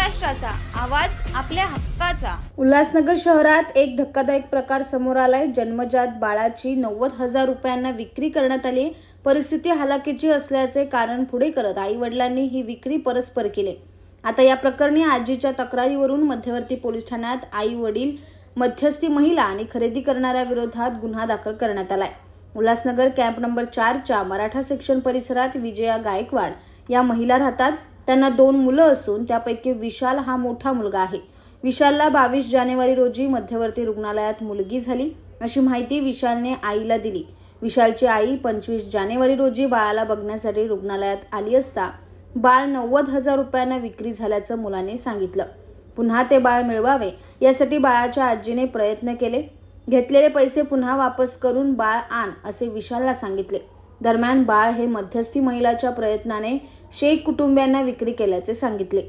महाराष्ट्राचा आवाज आपल्या हक्काचा। उल्हासनगर शहरात एक धक्कादायक प्रकार समोर आलाय। जन्मजात बाळाची 90,000 रुपयांना विक्री करण्यात आली। परिस्थिती हलाखीची असल्याचे कारण पुढे करत आई वडिलांनी ही विक्री परस्पर केली। आता या प्रकरणी आजीच्या तक्रारीवरून मध्यवर्ती पोलीस ठाण्यात आई वडील, मध्यस्थी महिला आणि खरेदी करणाऱ्या विरोधात गुन्हा दाखल करण्यात आलाय। उल्हासनगर कॅम्प नंबर 4च्या मराठा सेक्शन परिसरात विजया गायकवाड या महिला राहतात। त्यांना 2 मुलं असून त्यापैकी विशाल हा मोठा मुलगा आहे। विशालला 22 जानेवारी रोजी मध्यवर्ती रुग्णालयात मुलगी झाली अशी माहिती विशालने आईला दिली। विशालची आई 25 जानेवारी रोजी बाळाला बघण्यासाठी रुग्णालयात आली असता बाळ 90,000 रुपयांना विक्री झाल्याचं मुलाने सांगितलं। पुन्हा ते बाळ मिळवावे यासाठी बाळाच्या आजीने प्रयत्न केले। घेतलेले पैसे पुन्हा वापस करून बाळ आण असे विशालला सांगितले। दरम्यान बाळ हे मध्यस्थी महिलाच्या प्रयत्नाने शेख कुटुंबियांना विक्री केल्याचे सांगितले।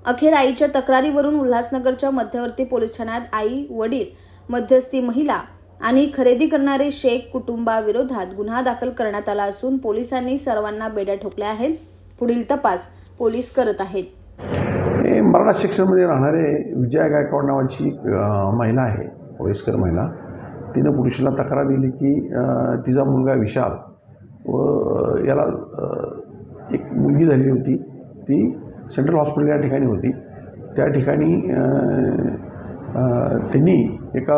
अखेर आईच्या तक्रारीवरून उल्हासनगरच्या मध्यवर्ती पोलीस ठाण्यात आई, वडील, मध्यस्थी महिला आणि खरेदी करणारे शेख कुटुंबाविरोधात गुन्हा दाखल करण्यात आला असून पोलिसांनी सर्वांना बेड्या ठोकल्या आहेत। पुढील तपास पोलीस करत आहेत। मराठा सेक्शनमध्ये राहणारे विजया गायकवाड नावाची महिला आहे, वयस्कर महिला। तिने पोलिसाला तक्रार दिली की तिचा मुलगा विशाल व याला एक मुलगी झाली होती। ती सेंट्रल हॉस्पिटल या ठिकाणी होती। त्या ठिकाणी त्यांनी एका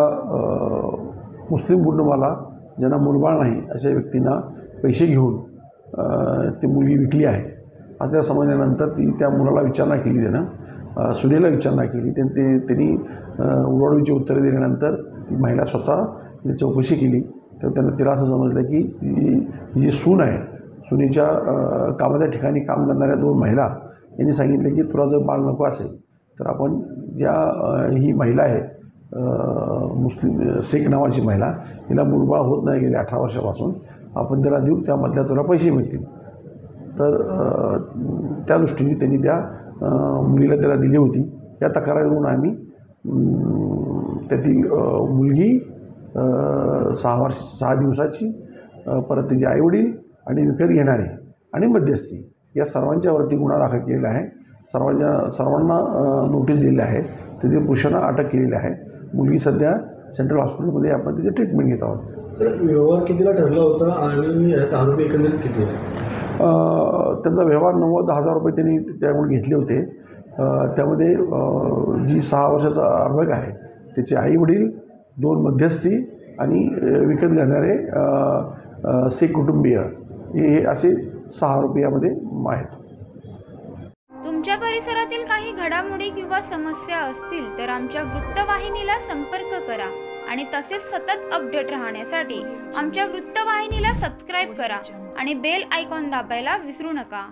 मुस्लिम कुटुंबाला ज्यांना मुलबाळ नाही अशा व्यक्तींना पैसे घेऊन ती मुलगी विकली आहे असं त्या समजल्यानंतर ती त्या मुलाला विचारणा केली। त्यानं सुनेला विचारणा केली। त्यांनी उडवाउडवीची उत्तरे दिल्यानंतर ती महिला स्वतः चौकशी केली तर त्यांना तिला असं समजलं की ती जी सून आहे, सुनेच्या कामाच्या ठिकाणी काम करणाऱ्या 2 महिला यांनी सांगितलं की तुला जर बाळ नको असेल तर आपण ज्या ही महिला आहे मुस्लिम शेख नावाची महिला, हिला मुलबाळ होत नाही गेले 18 वर्षापासून, आपण त्याला देऊ, त्यामधल्या तुला पैसे मिळतील। तर त्या दृष्टीने त्यांनी त्या मुलीला त्याला दिली होती। या तक्रारीवरून आम्ही त्यातील मुलगी 6 दिवसाची, परत तिचे आईवडील आणि विकत घेणारे आणि मध्यस्थी या सर्वांच्यावरती गुन्हा दाखल केलेला आहे। सर्वांना नोटीस दिलेली आहे। तिथे पुरुषांना अटक केलेली आहे। मुलगी सध्या सेंट्रल हॉस्पिटलमध्ये आपण तिथे ट्रीटमेंट घेत आहोत। सर, व्यवहार कितीला ठरला होता आणि यात आरोपी एकंदरीत किती? त्यांचा व्यवहार 90,000 रुपये त्यांनी त्याकडून घेतले होते। त्यामध्ये जी 6 वर्षाचा अर्भक आहे त्याचे आईवडील, 2 मध्यस्थी आणि विकत घेणारे शेख कुटुंबीय हे असे 6 आरोपी यामध्ये आहेत। तुमच्या परिसरातील काही घडामोडी किंवा समस्या असतील तर आमच्या वृत्तवाहिनीला संपर्क करा आणि तसेच सतत अपडेट राहण्यासाठी आमच्या वृत्तवाहिनीला सबस्क्राईब करा आणि बेल आयकॉन दाबायला विसरू नका।